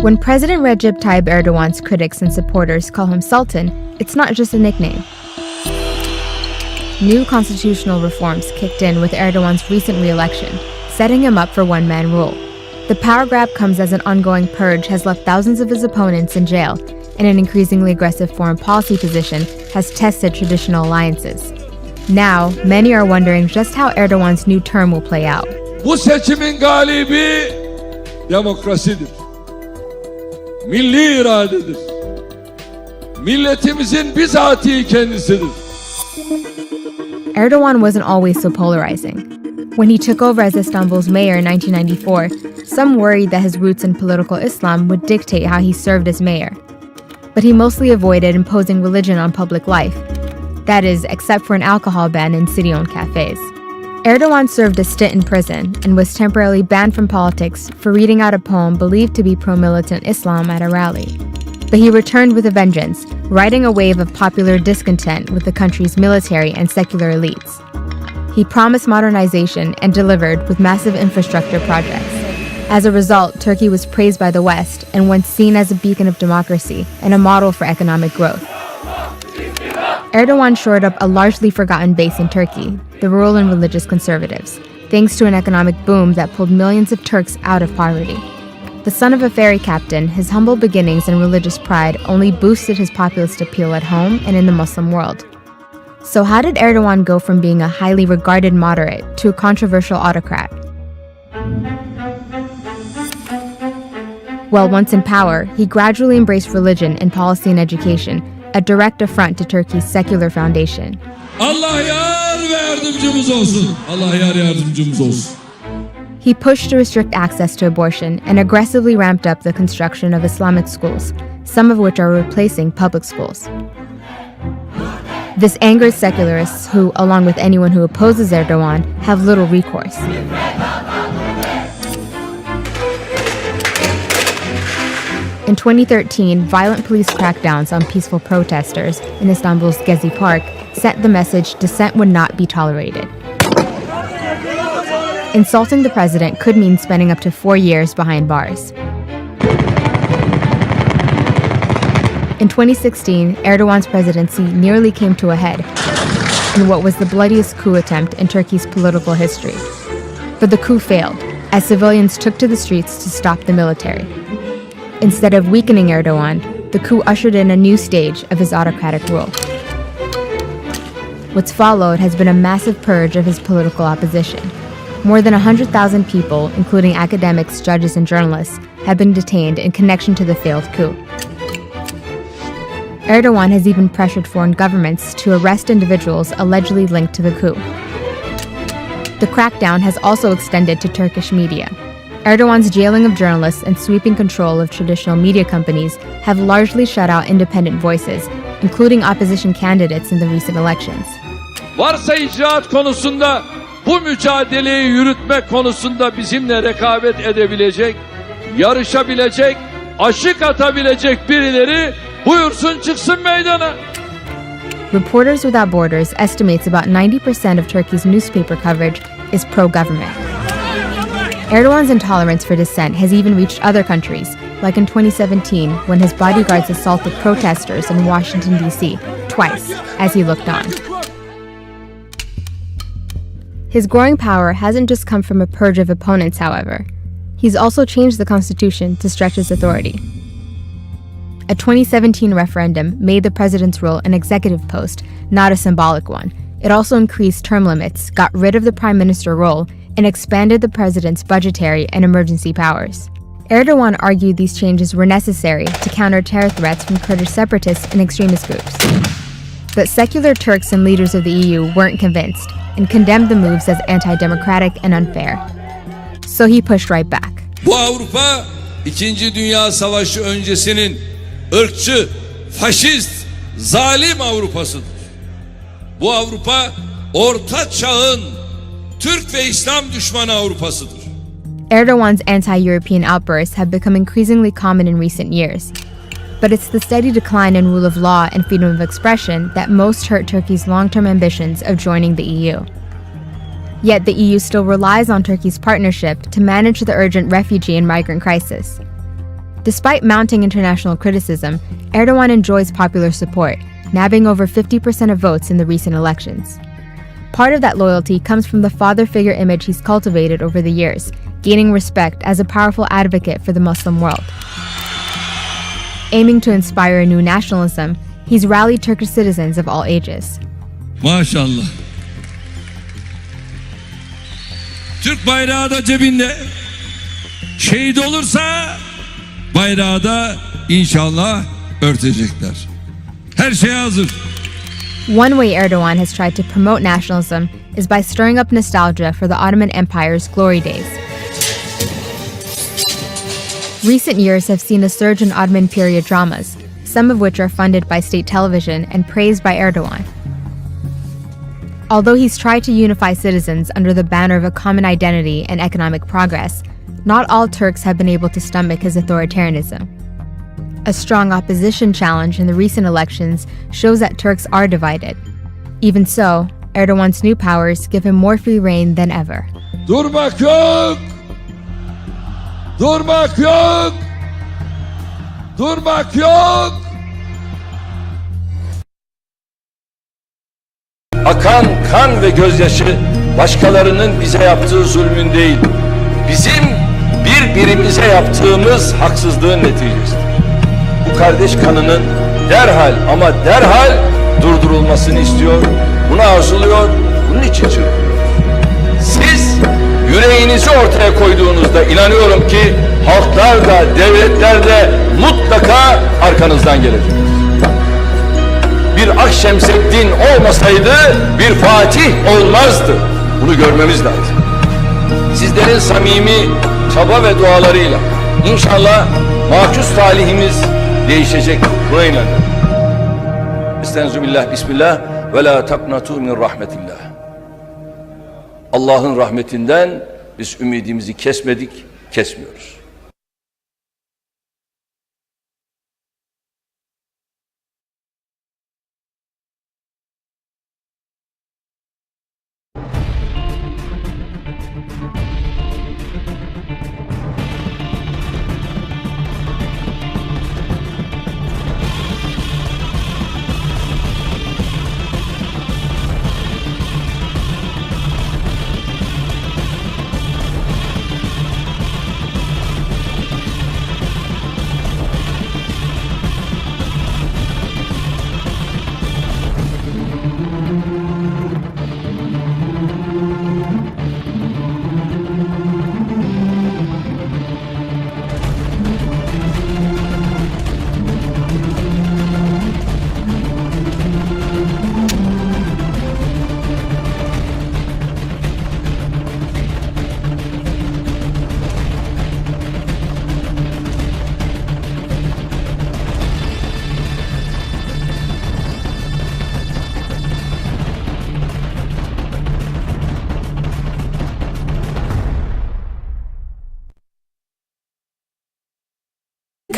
When President Recep Tayyip Erdogan's critics and supporters call him Sultan, it's not just a nickname. New constitutional reforms kicked in with Erdogan's recent re-election, setting him up for one-man rule. The power grab comes as an ongoing purge has left thousands of his opponents in jail, and an increasingly aggressive foreign policy position has tested traditional alliances. Now, many are wondering just how Erdogan's new term will play out. Bu seçimin galibi demokrasidir. Milli iradedir. Milletimizin bizatihi kendisidir. Erdogan wasn't always so polarizing. When he took over as Istanbul's mayor in 1994, some worried that his roots in political Islam would dictate how he served as mayor. But he mostly avoided imposing religion on public life. That is, except for an alcohol ban in city-owned cafes. Erdogan served a stint in prison and was temporarily banned from politics for reading out a poem believed to be pro-militant Islam at a rally. But he returned with a vengeance, riding a wave of popular discontent with the country's military and secular elites. He promised modernization and delivered with massive infrastructure projects. As a result, Turkey was praised by the West and once seen as a beacon of democracy and a model for economic growth. Erdogan shored up a largely forgotten base in Turkey, the rural and religious conservatives, thanks to an economic boom that pulled millions of Turks out of poverty. The son of a ferry captain, his humble beginnings and religious pride only boosted his populist appeal at home and in the Muslim world. So how did Erdogan go from being a highly regarded moderate to a controversial autocrat? Well, once in power, he gradually embraced religion in policy and education, a direct affront to Turkey's secular foundation. Allah yar ve yardımcımız olsun. Allah yar yardımcımız olsun. He pushed to restrict access to abortion and aggressively ramped up the construction of Islamic schools, some of which are replacing public schools. This angered secularists who, along with anyone who opposes Erdogan, have little recourse. In 2013, violent police crackdowns on peaceful protesters in Istanbul's Gezi Park sent the message dissent would not be tolerated. Insulting the president could mean spending up to 4 years behind bars. In 2016, Erdogan's presidency nearly came to a head in what was the bloodiest coup attempt in Turkey's political history. But the coup failed, as civilians took to the streets to stop the military. Instead of weakening Erdogan, the coup ushered in a new stage of his autocratic rule. What's followed has been a massive purge of his political opposition. More than 100,000 people, including academics, judges, and journalists, have been detained in connection to the failed coup. Erdogan has even pressured foreign governments to arrest individuals allegedly linked to the coup. The crackdown has also extended to Turkish media. Erdogan's jailing of journalists and sweeping control of traditional media companies have largely shut out independent voices, including opposition candidates in the recent elections. Varsa icraat konusunda, bu mücadeleyi yürütme konusunda bizimle rekabet edebilecek, yarışabilecek, aşık atabilecek birileri buyursun çıksın meydana. Reporters Without Borders estimates about 90% of Turkey's newspaper coverage is pro-government. Erdogan's intolerance for dissent has even reached other countries, like in 2017 when his bodyguards assaulted protesters in Washington, D.C. twice as he looked on. His growing power hasn't just come from a purge of opponents, however. He's also changed the constitution to stretch his authority. A 2017 referendum made the president's role an executive post, not a symbolic one. It also increased term limits, got rid of the prime minister role, and expanded the president's budgetary and emergency powers. Erdogan argued these changes were necessary to counter terror threats from Kurdish separatists and extremist groups. But secular Turks and leaders of the EU weren't convinced and condemned the moves as anti-democratic and unfair. So he pushed right back. Bu Avrupa, İkinci Dünya Savaşı öncesinin ırkçı, faşist, zalim Avrupa'sıdır. Bu Avrupa, Orta Çağ'ın Türk ve İslam düşmanı Avrupa'sıdır. Erdogan's anti-European outbursts have become increasingly common in recent years. But it's the steady decline in rule of law and freedom of expression that most hurt Turkey's long-term ambitions of joining the EU. Yet the EU still relies on Turkey's partnership to manage the urgent refugee and migrant crisis. Despite mounting international criticism, Erdogan enjoys popular support, nabbing over 50% of votes in the recent elections. Part of that loyalty comes from the father figure image he's cultivated over the years, gaining respect as a powerful advocate for the Muslim world. Aiming to inspire a new nationalism, he's rallied Turkish citizens of all ages. Maşallah. Türk bayrağı da cebinde. Şehit olursa bayrağı da inşallah örtecekler. Her şey hazır. One way Erdogan has tried to promote nationalism is by stirring up nostalgia for the Ottoman Empire's glory days. Recent years have seen a surge in Ottoman period dramas, some of which are funded by state television and praised by Erdogan. Although he's tried to unify citizens under the banner of a common identity and economic progress, not all Turks have been able to stomach his authoritarianism. A strong opposition challenge in the recent elections shows that Turks are divided. Even so, Erdogan's new powers give him more free rein than ever. Durmak yok! Durmak yok! Durmak yok! Akan kan ve gözyaşı başkalarının bize yaptığı zulmün değil, bizim birbirimize yaptığımız haksızlığın neticesidir. Bu kardeş kanının derhal ama derhal durdurulmasını istiyor, bunu arzuluyor, bunun için çırpıyor. Siz yüreğinizi ortaya koyduğunuzda inanıyorum ki halklar da devletler de mutlaka arkanızdan gelecek. Bir Akşemseddin olmasaydı bir Fatih olmazdı. Bunu görmemiz lazım. Sizlerin samimi çaba ve dualarıyla inşallah mahcus talihimiz değişecek. Buna inanıyorum. Estağfirullah, bismillah ve la taknatu min rahmetillah. Allah'ın rahmetinden biz ümidimizi kesmedik, kesmiyoruz.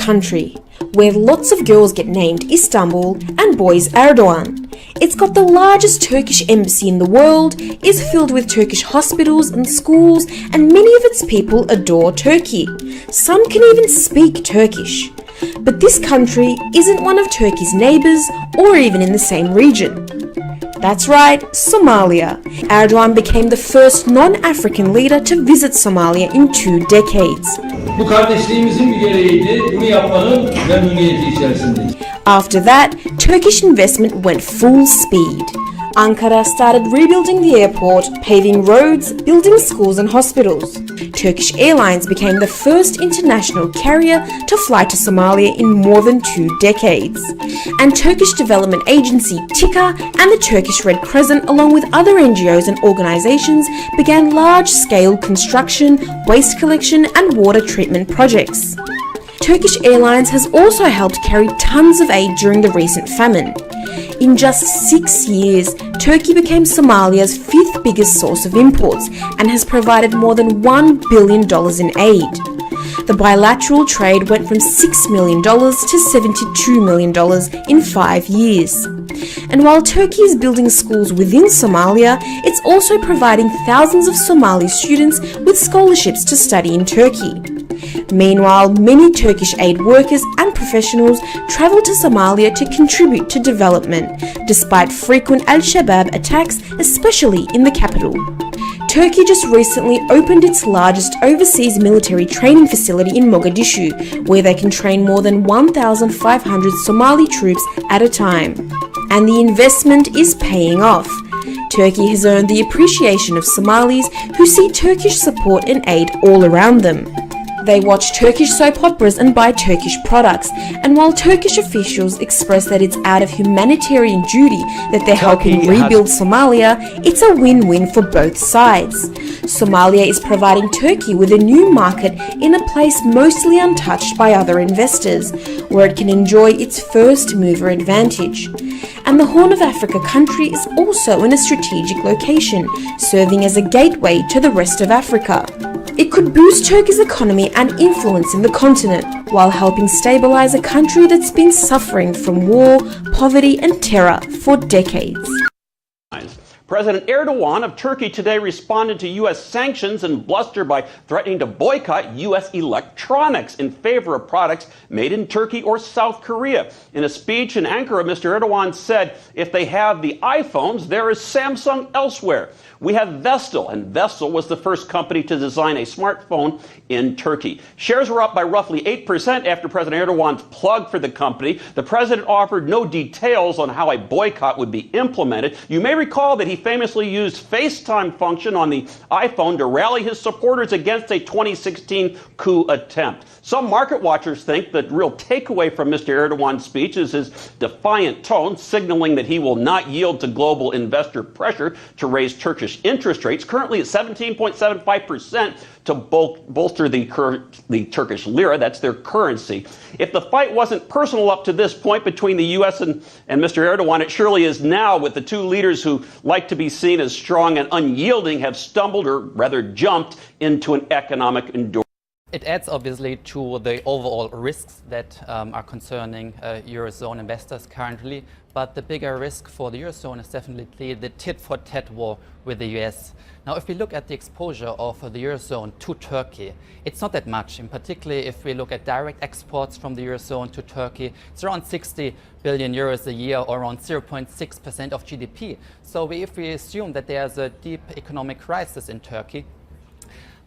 Country where lots of girls get named Istanbul and boys Erdogan. It's got the largest Turkish embassy in the world, is filled with Turkish hospitals and schools, and many of its people adore Turkey. Some can even speak Turkish. But this country isn't one of Turkey's neighbours or even in the same region. That's right, Somalia. Erdogan became the first non-African leader to visit Somalia in 2 decades. Bu kardeşliğimizin bir gereğiydi. Bunu yapmanın memnuniyeti içerisindeyiz. After that, Turkish investment went full speed. Ankara started rebuilding the airport, paving roads, building schools and hospitals. Turkish Airlines became the first international carrier to fly to Somalia in more than 2 decades. And Turkish development agency TİKA and the Turkish Red Crescent, along with other NGOs and organizations, began large-scale construction, waste collection and water treatment projects. Turkish Airlines has also helped carry tons of aid during the recent famine. In just 6 years, Turkey became Somalia's 5th biggest source of imports and has provided more than $1 billion in aid. The bilateral trade went from $6 million to $72 million in 5 years. And while Turkey is building schools within Somalia, it's also providing thousands of Somali students with scholarships to study in Turkey. Meanwhile, many Turkish aid workers and professionals travel to Somalia to contribute to development, despite frequent Al-Shabaab attacks, especially in the capital. Turkey just recently opened its largest overseas military training facility in Mogadishu, where they can train more than 1,500 Somali troops at a time. And the investment is paying off. Turkey has earned the appreciation of Somalis who see Turkish support and aid all around them. They watch Turkish soap operas and buy Turkish products, and while Turkish officials express that it's out of humanitarian duty that they're helping rebuild Somalia, it's a win-win for both sides. Somalia is providing Turkey with a new market in a place mostly untouched by other investors, where it can enjoy its first mover advantage. And the Horn of Africa country is also in a strategic location, serving as a gateway to the rest of Africa. It could boost Turkey's economy and influence in the continent, while helping stabilize a country that's been suffering from war, poverty and terror for decades. President Erdogan of Turkey today responded to U.S. sanctions and bluster by threatening to boycott U.S. electronics in favor of products made in Turkey or South Korea. In a speech in Ankara, Mr. Erdogan said, if they have the iPhones, there is Samsung elsewhere. We have Vestel, and Vestel was the first company to design a smartphone in Turkey. Shares were up by roughly 8% after President Erdogan's plug for the company. The president offered no details on how a boycott would be implemented. You may recall that he famously used FaceTime function on the iPhone to rally his supporters against a 2016 coup attempt. Some market watchers think the real takeaway from Mr. Erdogan's speech is his defiant tone, signaling that he will not yield to global investor pressure to raise Turkish interest rates, currently at 17.75%, to bolster the Turkish lira. That's their currency. If the fight wasn't personal up to this point between the U.S. and Mr. Erdogan, it surely is now, with the two leaders who like to be seen as strong and unyielding have stumbled, or rather jumped, into an economic endurance. It adds obviously to the overall risks that are concerning Eurozone investors currently, but the bigger risk for the Eurozone is definitely the tit-for-tat war with the US. Now, if we look at the exposure of the Eurozone to Turkey, it's not that much. In particular, if we look at direct exports from the Eurozone to Turkey, it's around 60 billion euros a year, or around 0.6% of GDP. So if we assume that there's a deep economic crisis in Turkey,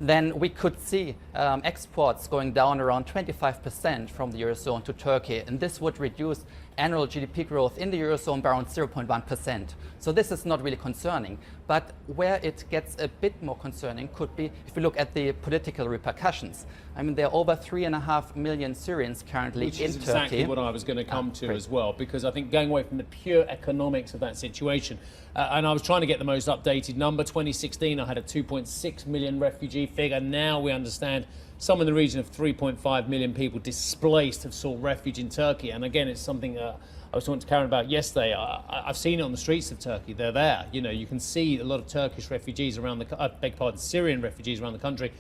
then we could see exports going down around 25% from the Eurozone to Turkey, and this would reduce annual GDP growth in the Eurozone by around 0.1%. So this is not really concerning, but where it gets a bit more concerning could be if we look at the political repercussions. I mean, there are over 3.5 million Syrians currently in Turkey. Which is exactly what I was going to come to as well, because I think going away from the pure economics of that situation, and I was trying to get the most updated number. 2016, I had a 2.6 million refugee figure. Now we understand some in the region of 3.5 million people displaced have sought refuge in Turkey. And again, it's something I was talking to Karen about yesterday. I've seen it on the streets of Turkey. They're there. You know, you can see a lot of Turkish refugees around the, Syrian refugees around the country.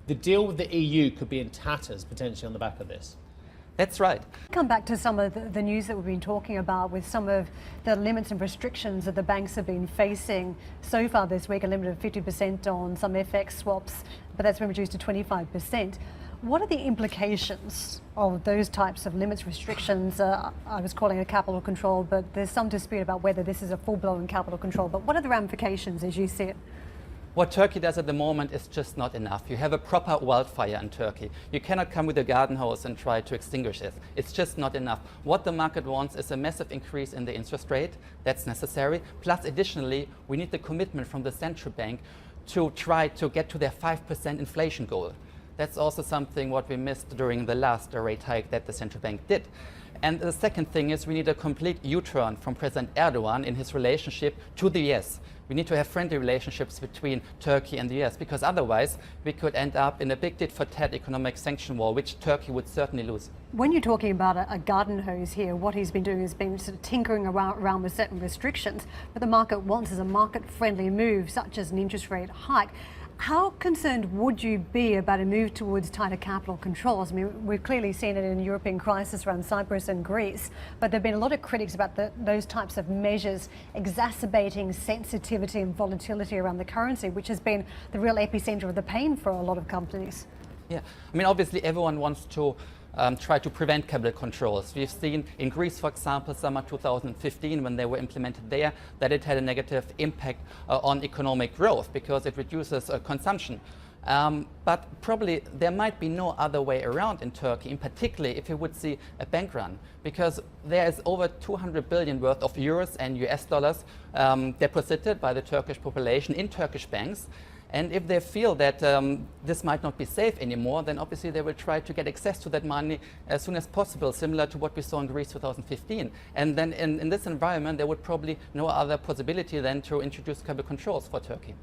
The deal with the EU could be in tatters potentially on the back of this. That's right. Come back to some of the news that we've been talking about with some of the limits and restrictions that the banks have been facing so far this week, a limit of 50% on some FX swaps, but that's been reduced to 25%. What are the implications of those types of limits, restrictions? I was calling it capital control, but there's some dispute about whether this is a full-blown capital control. But what are the ramifications as you see it? What Turkey does at the moment is just not enough. You have a proper wildfire in Turkey. You cannot come with a garden hose and try to extinguish it. It's just not enough. What the market wants is a massive increase in the interest rate. That's necessary. Plus, additionally, we need the commitment from the central bank to try to get to their 5% inflation goal. That's also something what we missed during the last rate hike that the central bank did. And the second thing is we need a complete U-turn from President Erdogan in his relationship to the US. We need to have friendly relationships between Turkey and the US, because otherwise we could end up in a big tit-for-tat economic sanction war, which Turkey would certainly lose. When you're talking about a garden hose here, what he's been doing has been sort of tinkering around with certain restrictions, but the market wants is a market-friendly move, such as an interest rate hike. How concerned would you be about a move towards tighter capital controls? I mean, we've clearly seen it in the European crisis around Cyprus and Greece, but there have been a lot of critics about those types of measures exacerbating sensitivity and volatility around the currency, which has been the real epicenter of the pain for a lot of companies. Yeah, I mean, obviously everyone wants to try to prevent capital controls. We've seen in Greece, for example, summer 2015, when they were implemented there, that it had a negative impact on economic growth because it reduces consumption. But probably there might be no other way around in Turkey, in particular if you would see a bank run, because there is over 200 billion worth of euros and US dollars deposited by the Turkish population in Turkish banks. And if they feel that this might not be safe anymore, then obviously they will try to get access to that money as soon as possible, similar to what we saw in Greece 2015. And then in this environment, there would probably no other possibility than to introduce capital controls for Turkey.